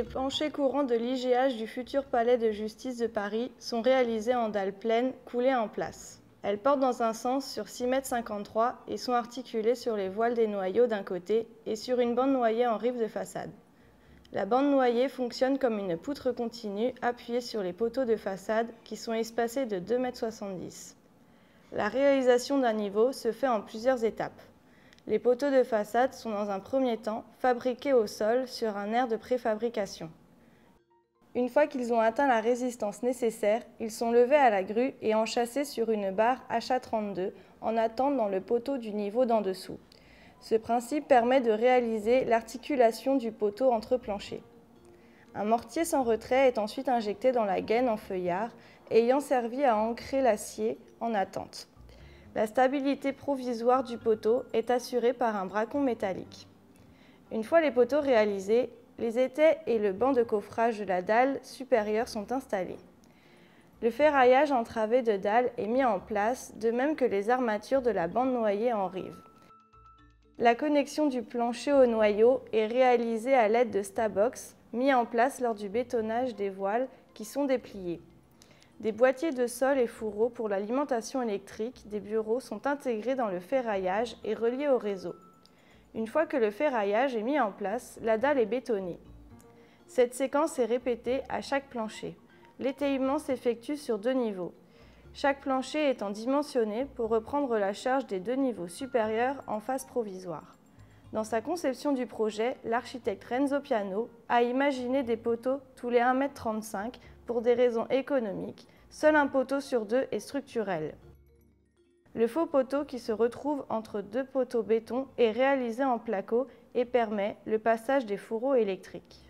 Les planchers courants de l'IGH du futur palais de justice de Paris sont réalisés en dalles pleines coulées en place. Elles portent dans un sens sur 6,53 m et sont articulées sur les voiles des noyaux d'un côté et sur une bande noyée en rive de façade. La bande noyée fonctionne comme une poutre continue appuyée sur les poteaux de façade qui sont espacés de 2,70 m. La réalisation d'un niveau se fait en plusieurs étapes. Les poteaux de façade sont dans un premier temps fabriqués au sol sur un air de préfabrication. Une fois qu'ils ont atteint la résistance nécessaire, ils sont levés à la grue et enchâssés sur une barre HA32 en attente dans le poteau du niveau d'en dessous. Ce principe permet de réaliser l'articulation du poteau entre planchers. Un mortier sans retrait est ensuite injecté dans la gaine en feuillard, ayant servi à ancrer l'acier en attente. La stabilité provisoire du poteau est assurée par un bracon métallique. Une fois les poteaux réalisés, les étais et le banc de coffrage de la dalle supérieure sont installés. Le ferraillage entravé de dalle est mis en place, de même que les armatures de la bande noyée en rive. La connexion du plancher au noyau est réalisée à l'aide de Stabox, mis en place lors du bétonnage des voiles qui sont dépliées. Des boîtiers de sol et fourreaux pour l'alimentation électrique des bureaux sont intégrés dans le ferraillage et reliés au réseau. Une fois que le ferraillage est mis en place, la dalle est bétonnée. Cette séquence est répétée à chaque plancher. L'étayement s'effectue sur 2 niveaux. Chaque plancher étant dimensionné pour reprendre la charge des 2 niveaux supérieurs en phase provisoire. Dans sa conception du projet, l'architecte Renzo Piano a imaginé des poteaux tous les 1,35 m pour des raisons économiques. Seul un poteau sur 2 est structurel. Le faux poteau qui se retrouve entre 2 poteaux béton est réalisé en placo et permet le passage des fourreaux électriques.